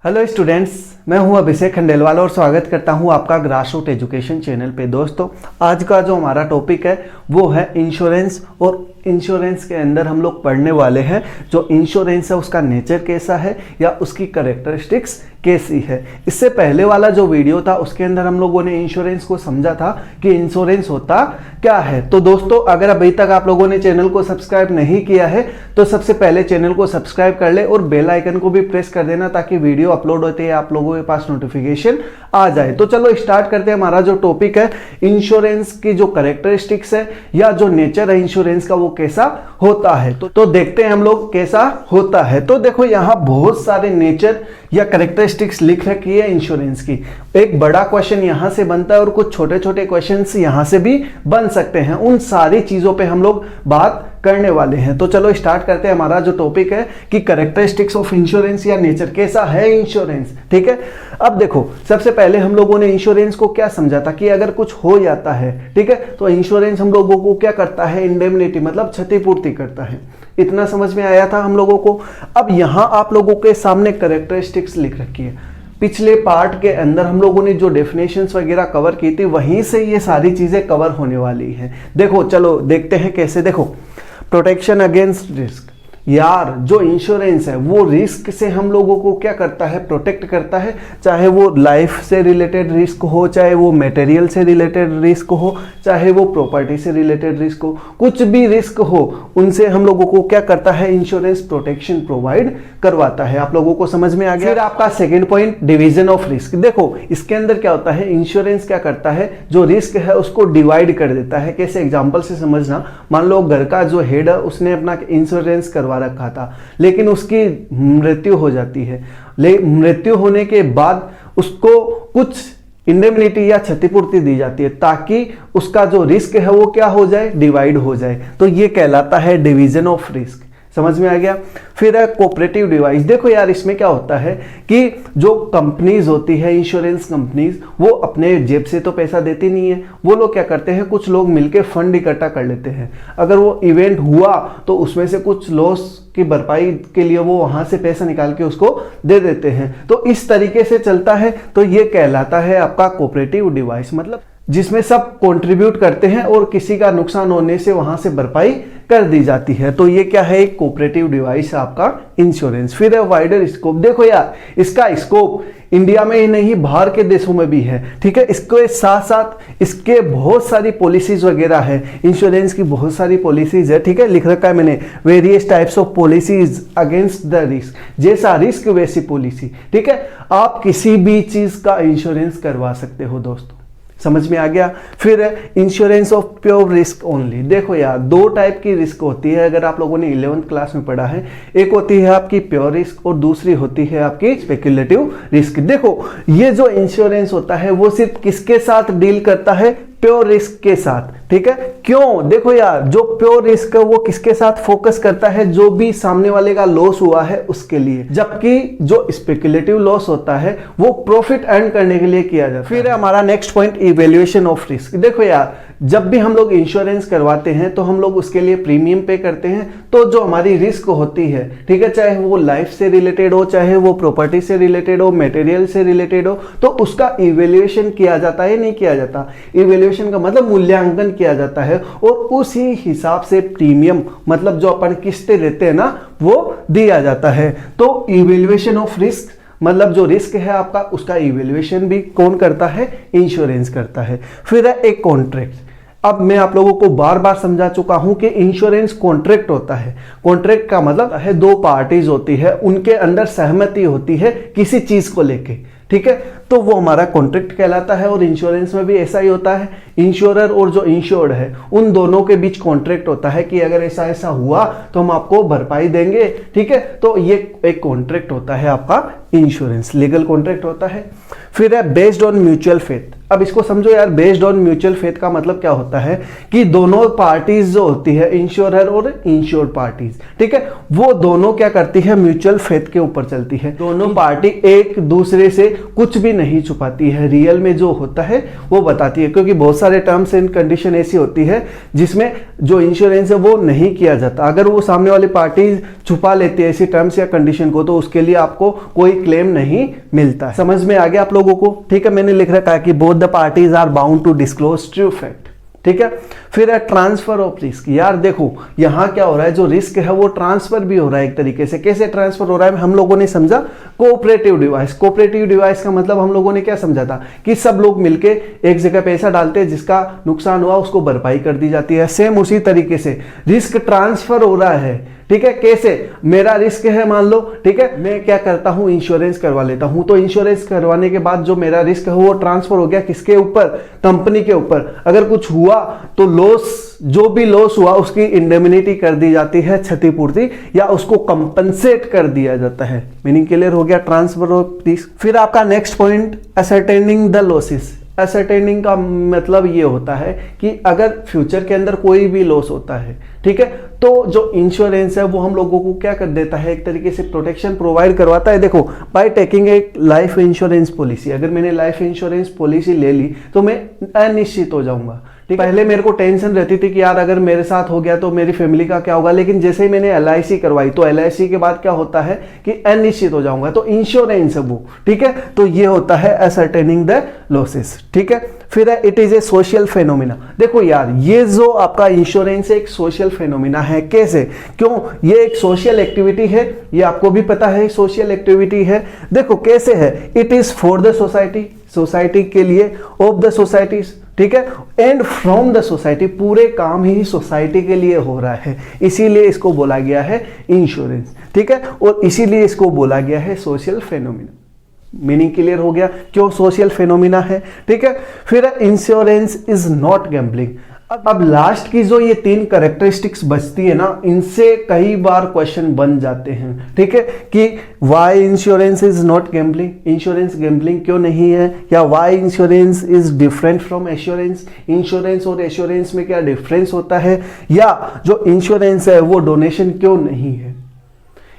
Hello students, मैं हूं अभिषेक खंडेलवाल और स्वागत करता हूं आपका ग्रासरूट एजुकेशन चैनल पे। दोस्तों, आज का जो हमारा टॉपिक है वो है इंश्योरेंस। और इंश्योरेंस के अंदर हम लोग पढ़ने वाले हैं जो इंश्योरेंस है उसका नेचर कैसा है या उसकी कैरेक्टरिस्टिक्स कैसी है। इससे पहले वाला जो वीडियो था उसके अंदर हम लोगों ने इंश्योरेंस को समझा था कि इंश्योरेंस होता क्या है। तो दोस्तों, अगर अभी तक आप लोगों ने चैनल को सब्सक्राइब नहीं किया है तो सबसे पहले चैनल को सब्सक्राइब कर ले और बेल आइकन को भी प्रेस कर देना ताकि वीडियो अपलोड होते ही आप लोगों के पास नोटिफिकेशन आ जाए। तो चलो स्टार्ट करते हैं। हमारा जो टॉपिक है इंश्योरेंस की जो कैरेक्टरिस्टिक्स है या जो नेचर है इंश्योरेंस का वो कैसा होता है। तो देखते हैं हम लोग कैसा होता है। तो देखो, यहां बहुत सारे नेचर या कैरेक्टरिस्टिक्स लिख रखी है इंश्योरेंस की। एक बड़ा क्वेश्चन यहां से बनता है और कुछ छोटे छोटे क्वेश्चंस यहां से भी बन सकते हैं। उन सारी चीजों पे हम लोग बात करने वाले हैं। तो चलो स्टार्ट करते हैं। हमारा जो टॉपिक है कि कैरेक्टरिस्टिक्स ऑफ इंश्योरेंस या नेचर कैसा है इंश्योरेंस। ठीक है, अब देखो, सबसे पहले हम लोगों ने इंश्योरेंस को क्या समझा था कि अगर कुछ हो जाता है, ठीक है, तो इंश्योरेंस हम लोगों को क्या करता है, इंडेमनिटी मतलब क्षतिपूर्ति करता है। इतना समझ में आया था हम लोगों को। अब यहां आप लोगों के सामने कैरेक्टरिस्टिक्स लिख रखी है। पिछले पार्ट के अंदर हम लोगों ने जो डेफिनेशंस वगैरह कवर की थी वहीं से ये सारी चीजें कवर होने वाली हैं। देखो, चलो देखते हैं कैसे। देखो, प्रोटेक्शन अगेंस्ट रिस्क। यार, जो इंश्योरेंस है वो रिस्क से हम लोगों को क्या करता है, प्रोटेक्ट करता है। चाहे वो लाइफ से रिलेटेड रिस्क हो, चाहे वो मटेरियल से रिलेटेड रिस्क हो, चाहे वो प्रॉपर्टी से रिलेटेड रिस्क हो, कुछ भी रिस्क हो उनसे हम लोगों को क्या करता है, इंश्योरेंस प्रोटेक्शन प्रोवाइड करवाता है। आप लोगों को समझ में आ गया। फिर आपका second point, division of risk. देखो, इसके अंदर क्या होता है, इंश्योरेंस क्या करता है, जो रिस्क है उसको डिवाइड कर देता है। कैसे, एग्जाम्पल से समझना। मान लो घर का जो हेड है उसने अपना इंश्योरेंस करवा रखा था, लेकिन उसकी मृत्यु हो जाती है। मृत्यु होने के बाद उसको कुछ इंडेमनिटी या क्षतिपूर्ति दी जाती है ताकि उसका जो रिस्क है वो क्या हो जाए, डिवाइड हो जाए। तो ये कहलाता है डिवीजन ऑफ रिस्क। समझ में आ गया। फिर है कोऑपरेटिव डिवाइस। देखो यार, इसमें क्या होता है कि जो कंपनीज होती है, इंश्योरेंस कंपनीज, वो अपने जेब से तो पैसा देती नहीं है। वो लोग क्या करते हैं, कुछ लोग मिलकर फंड इकट्ठा कर लेते हैं। अगर वो इवेंट हुआ तो उसमें से कुछ लॉस की भरपाई के लिए वो वहां से पैसा निकाल के उसको दे देते हैं। तो इस तरीके से चलता है। तो ये कहलाता है आपका कोऑपरेटिव डिवाइस, मतलब जिसमें सब कंट्रीब्यूट करते हैं और किसी का नुकसान होने से वहां से भरपाई कर दी जाती है। तो ये क्या है, एक कोऑपरेटिव डिवाइस है आपका इंश्योरेंस। फिर है वाइडर स्कोप। देखो यार, इसका स्कोप इंडिया में ही नहीं बाहर के देशों में भी है। ठीक है, इसके साथ साथ इसके बहुत सारी पॉलिसीज वगैरह है। इंश्योरेंस की बहुत सारी पॉलिसीज है। ठीक है, लिख रखा है मैंने, various types of policies against the risk. जैसा रिस्क वैसी पॉलिसी। ठीक है, आप किसी भी चीज का इंश्योरेंस करवा सकते हो दोस्तों। समझ में आ गया। फिर insurance of pure risk only. देखो यार, दो टाइप की रिस्क होती है, अगर आप लोगों ने 11th क्लास में पढ़ा है। एक होती है आपकी प्योर रिस्क और दूसरी होती है आपकी स्पेक्युलेटिव रिस्क। देखो, ये जो इंश्योरेंस होता है वो सिर्फ किसके साथ डील करता है, प्योर रिस्क के साथ। ठीक है, क्यों? देखो यार, जो प्योर रिस्क है वो किसके साथ फोकस करता है, जो भी सामने वाले का लॉस हुआ है उसके लिए, जबकि जो स्पेक्युलेटिव लॉस होता है वो प्रॉफिट अर्न करने के लिए किया जाता है। फिर हमारा next point, evaluation of risk. देखो यार, जब भी हम लोग इंश्योरेंस करवाते हैं तो हम लोग उसके लिए प्रीमियम पे करते हैं। तो जो हमारी रिस्क होती है, ठीक है, चाहे वो लाइफ से रिलेटेड हो, चाहे वो प्रॉपर्टी से रिलेटेड हो, मटेरियल से रिलेटेड हो, तो उसका इवैल्यूएशन किया जाता है, नहीं किया जाता। इवैल्यूएशन का मतलब मूल्यांकन किया जाता है और उसी हिसाब से प्रीमियम मतलब जो अपन किस्तें देते हैं ना वो दिया जाता है। तो इवैल्यूएशन ऑफ रिस्क मतलब जो रिस्क है आपका उसका इवैल्यूएशन भी कौन करता है, इंश्योरेंस करता है। फिर है एक कॉन्ट्रैक्ट। अब मैं आप लोगों को बार बार समझा चुका हूं कि इंश्योरेंस कॉन्ट्रैक्ट होता है। कॉन्ट्रैक्ट का मतलब है दो पार्टीज होती है, उनके अंदर सहमति होती है किसी चीज को लेके। ठीक है, तो वो हमारा कॉन्ट्रैक्ट कहलाता है। और इंश्योरेंस में भी ऐसा ही होता है, इंश्योरर और जो इंश्योर्ड है उन दोनों के बीच कॉन्ट्रैक्ट होता है कि अगर ऐसा ऐसा हुआ तो हम आपको भरपाई देंगे। ठीक है, तो ये एक कॉन्ट्रैक्ट होता है आपका इंश्योरेंस, लीगल कॉन्ट्रैक्ट होता है। फिर है बेस्ड ऑन म्यूचुअल फेथ। अब इसको समझो यार, बेस्ड ऑन म्यूचुअल फेथ का मतलब क्या होता है कि दोनों पार्टीज जो होती है, इंश्योरर और इंश्योर्ड पार्टीज, ठीक है, वो दोनों क्या करती है, म्यूचुअल फेथ के ऊपर चलती है। दोनों पार्टी एक दूसरे से कुछ भी नहीं छुपाती है, रियल में जो होता है वो बताती है, क्योंकि बहुत सारे टर्म्स एंड कंडीशन ऐसी होती है जिसमें जो इंश्योरेंस है वो नहीं किया जाता। अगर वो सामने वाली पार्टी छुपा लेती है ऐसी टर्म्स या कंडीशन को, तो उसके लिए आपको कोई क्लेम नहीं मिलता है। समझ में आ गया आप लोगों को? ठीक है, मैंने लिख रखा है कि both the parties are bound to disclose true fact. ठीक है, फिर है ट्रांसफर ऑफ रिस्क। यार देखो यहां क्या हो रहा है, जो रिस्क है वो ट्रांसफर भी हो रहा है एक तरीके से। कैसे ट्रांसफर हो रहा है हम लोगों ने समझा, कोऑपरेटिव डिवाइस। कोऑपरेटिव डिवाइस का मतलब हम लोगों ने क्या समझा था कि सब लोग मिलके एक जगह पैसा डालते हैं, जिसका नुकसान हुआ उसको भरपाई कर दी जाती है। सेम उसी तरीके से रिस्क ट्रांसफर हो रहा है। ठीक है, कैसे? मेरा रिस्क है मान लो, ठीक है, मैं क्या करता हूं, इंश्योरेंस करवा लेता हूं, तो इंश्योरेंस करवाने के बाद जो मेरा रिस्क है वो ट्रांसफर हो गया किसके ऊपर, कंपनी के ऊपर। अगर कुछ हुआ तो लॉस, जो भी लॉस हुआ उसकी इंडेमनिटी कर दी जाती है, क्षतिपूर्ति, या उसको कंपनसेट कर दिया जाता है। मीनिंग क्लियर हो गया, ट्रांसफर ऑफ रिस्क। फिर आपका next point, ascertaining the losses. Ascertaining का मतलब ये होता है कि अगर फ्यूचर के अंदर कोई भी लॉस होता है, ठीक है, तो जो इंश्योरेंस है वो हम लोगों को क्या कर देता है, एक तरीके से प्रोटेक्शन प्रोवाइड करवाता है। देखो, बाय टेकिंग एक लाइफ इंश्योरेंस पॉलिसी, अगर मैंने लाइफ इंश्योरेंस पॉलिसी ले ली तो मैं अनिश्चित हो जाऊंगा। पहले मेरे को टेंशन रहती थी कि यार अगर मेरे साथ हो गया तो मेरी फैमिली का क्या होगा, लेकिन जैसे ही मैंने LIC करवाई तो LIC के बाद क्या होता है कि अनिश्चित हो जाऊंगा, तो इंश्योरेंस है वो। ठीक है, तो ये होता है असरटेनिंग द लॉसेस। ठीक है, फिर है it is a social phenomena. देखो यार, ये जो आपका इंश्योरेंस एक सोशल फेनोमिना है। कैसे? क्यों? ये एक सोशल एक्टिविटी है, ये आपको भी पता है सोशल एक्टिविटी है। देखो कैसे है, it is for the society, society के लिए, ऑफ द सोसाइटीज, ठीक है, एंड फ्रॉम द सोसाइटी, पूरे काम ही सोसाइटी के लिए हो रहा है, इसीलिए इसको बोला गया है इंश्योरेंस। ठीक है, और इसीलिए इसको बोला गया है सोशल फेनोमिना। मीनिंग क्लियर हो गया क्यों सोशल फेनोमिना है? ठीक है, फिर इंश्योरेंस इज नॉट गैम्बलिंग। अब लास्ट की जो ये 3 कैरेक्टरिस्टिक्स बचती है ना, इनसे कई बार क्वेश्चन बन जाते हैं। ठीक है, कि why insurance is not gambling, insurance gambling क्यों नहीं है, या why insurance is different from assurance, insurance और एश्योरेंस में क्या डिफरेंस होता है, या जो इंश्योरेंस है वो डोनेशन क्यों नहीं है।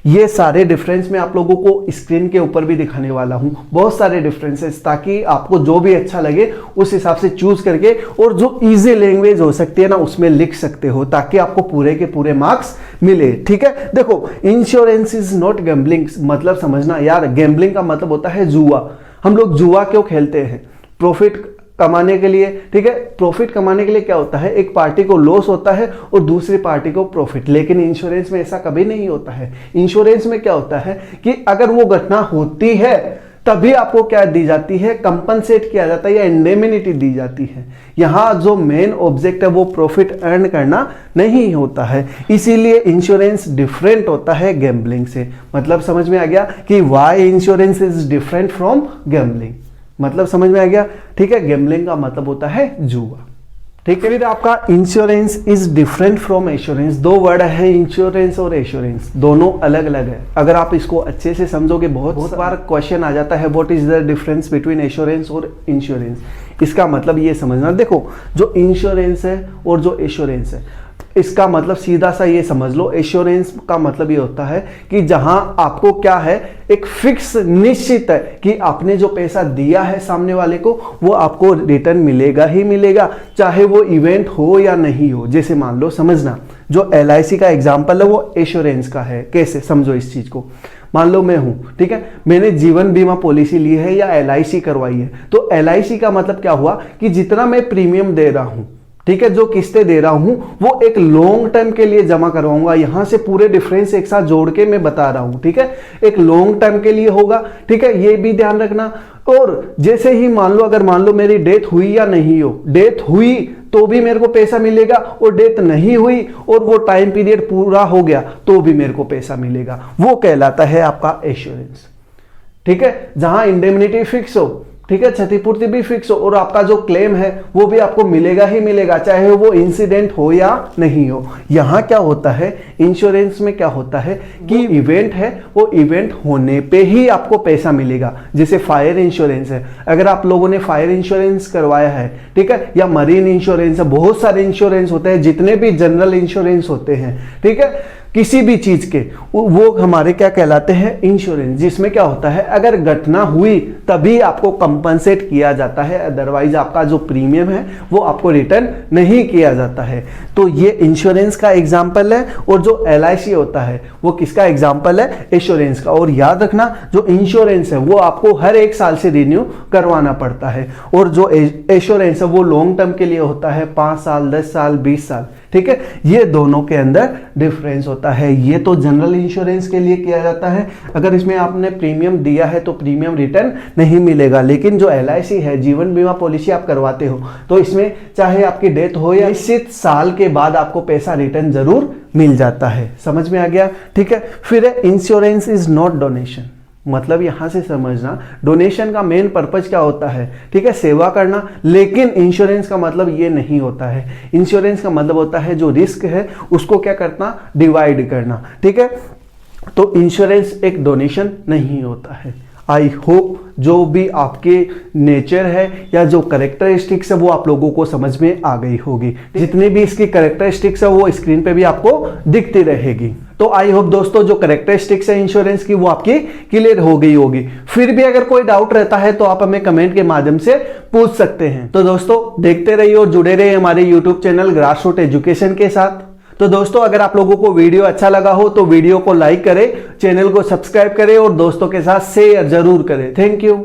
ये सारे डिफरेंस मैं आप लोगों को स्क्रीन के ऊपर भी दिखाने वाला हूं, बहुत सारे डिफरेंसेस, ताकि आपको जो भी अच्छा लगे उस हिसाब से चूज करके, और जो इजी लैंग्वेज हो सकती है ना उसमें लिख सकते हो, ताकि आपको पूरे के पूरे मार्क्स मिले। ठीक है, देखो इंश्योरेंस इज नॉट गैम्बलिंग मतलब समझना यार, गैम्बलिंग का मतलब होता है जुआ। हम लोग जुआ क्यों खेलते हैं? प्रॉफिट कमाने के लिए। ठीक है, प्रॉफिट कमाने के लिए क्या होता है, एक पार्टी को लॉस होता है और दूसरी पार्टी को प्रॉफिट। लेकिन इंश्योरेंस में ऐसा कभी नहीं होता है। इंश्योरेंस में क्या होता है कि अगर वो घटना होती है तभी आपको क्या दी जाती है, कंपनसेट किया जाता है या इंडेमिनिटी दी जाती है। यहां जो मेन ऑब्जेक्ट है वो प्रॉफिट अर्न करना नहीं होता है, इसीलिए इंश्योरेंस डिफरेंट होता है गैम्बलिंग से। मतलब समझ में आ गया कि why insurance is different from gambling, मतलब समझ में आ गया। ठीक है, गैम्बलिंग का मतलब होता है जुआ। ठीक है, फिर आपका insurance is different from assurance. 2 word है, इंश्योरेंस और एश्योरेंस, दोनों अलग अलग है। अगर आप इसको अच्छे से समझोगे, बहुत बार क्वेश्चन आ जाता है what is the difference between assurance और इंश्योरेंस। इसका मतलब ये समझना, देखो जो इंश्योरेंस है और जो एश्योरेंस है, इसका मतलब सीधा सा ये समझ लो, एश्योरेंस का मतलब ये होता है कि जहां आपको क्या है, एक फिक्स निश्चित है कि आपने जो पैसा दिया है सामने वाले को वो आपको रिटर्न मिलेगा ही मिलेगा, चाहे वो इवेंट हो या नहीं हो। जैसे मान लो, समझना, जो LIC का एग्जाम्पल है वो एश्योरेंस का है। कैसे समझो इस चीज को, मान लो मैं हूं, ठीक है, मैंने जीवन बीमा पॉलिसी ली है या LIC करवाई है, तो LIC का मतलब क्या हुआ कि जितना मैं प्रीमियम दे रहा हूं, ठीक है, जो किस्तें दे रहा हूं वो एक लॉन्ग टर्म के लिए जमा करवाऊंगा। यहां से पूरे डिफरेंस एक साथ जोड़ के मैं बता रहा हूं, ठीक है, एक लॉन्ग टर्म के लिए होगा। ठीक है, ये भी ध्यान रखना। और जैसे ही मान लो मेरी डेथ हुई या नहीं हो, डेथ हुई तो भी मेरे को पैसा मिलेगा, और डेथ नहीं हुई और वो टाइम पीरियड पूरा हो गया तो भी मेरे को पैसा मिलेगा। वो कहलाता है आपका एश्योरेंस। ठीक है, जहां इंडेमनिटी फिक्स हो, ठीक है, क्षतिपूर्ति भी फिक्स हो और आपका जो क्लेम है वो भी आपको मिलेगा ही मिलेगा, चाहे वो इंसिडेंट हो या नहीं हो। यहाँ क्या होता है, इंश्योरेंस में क्या होता है कि इवेंट है, वो इवेंट होने पे ही आपको पैसा मिलेगा। जैसे फायर इंश्योरेंस है, अगर आप लोगों ने फायर इंश्योरेंस करवाया है, ठीक है, या मरीन इंश्योरेंस है, बहुत सारे इंश्योरेंस होते हैं, जितने भी जनरल इंश्योरेंस होते हैं, ठीक है, किसी भी चीज के, वो हमारे क्या कहलाते हैं, इंश्योरेंस। जिसमें क्या होता है, अगर घटना हुई तभी आपको कंपनसेट किया जाता है, अदरवाइज आपका जो प्रीमियम है वो आपको रिटर्न नहीं किया जाता है। तो ये इंश्योरेंस का एग्जाम्पल है, और जो LIC होता है वो किसका एग्जाम्पल है, एश्योरेंस का। और याद रखना, जो इंश्योरेंस है वो आपको हर 1 साल से रिन्यू करवाना पड़ता है, और जो एश्योरेंस है वो लॉन्ग टर्म के लिए होता है, 5 साल, 10 साल, 20 साल, ठीक है। ये दोनों के अंदर डिफरेंस होता है। ये तो जनरल इंश्योरेंस के लिए किया जाता है, अगर इसमें आपने प्रीमियम दिया है तो प्रीमियम रिटर्न नहीं मिलेगा। लेकिन जो LIC है, जीवन बीमा पॉलिसी आप करवाते हो, तो इसमें चाहे आपकी डेथ हो या निश्चित साल के बाद आपको पैसा रिटर्न जरूर मिल जाता है। समझ में आ गया, ठीक है। फिर है इंश्योरेंस इज नॉट डोनेशन। मतलब यहां से समझना, डोनेशन का मेन पर्पज क्या होता है, ठीक है, सेवा करना। लेकिन इंश्योरेंस का मतलब ये नहीं होता है। इंश्योरेंस का मतलब होता है जो रिस्क है उसको क्या करना, डिवाइड करना, ठीक है। तो इंश्योरेंस एक डोनेशन नहीं होता है। आई होप जो भी आपके नेचर है या जो करेक्टरिस्टिक्स है वो आप लोगों को समझ में आ गई होगी। जितनी भी इसकी करेक्टरिस्टिक्स है वो स्क्रीन पे भी आपको दिखती रहेगी। तो आई होप दोस्तों जो करेक्टरिस्टिक्स है इंश्योरेंस की वो आपकी क्लियर हो गई होगी। फिर भी अगर कोई डाउट रहता है तो आप हमें कमेंट के माध्यम से पूछ सकते हैं। तो दोस्तों देखते रहिए और जुड़े रहिए हमारे यूट्यूब चैनल ग्रासरूट एजुकेशन के साथ। तो दोस्तों अगर आप लोगों को वीडियो अच्छा लगा हो तो वीडियो को लाइक करें, चैनल को सब्सक्राइब करें और दोस्तों के साथ शेयर जरूर करें। Thank you.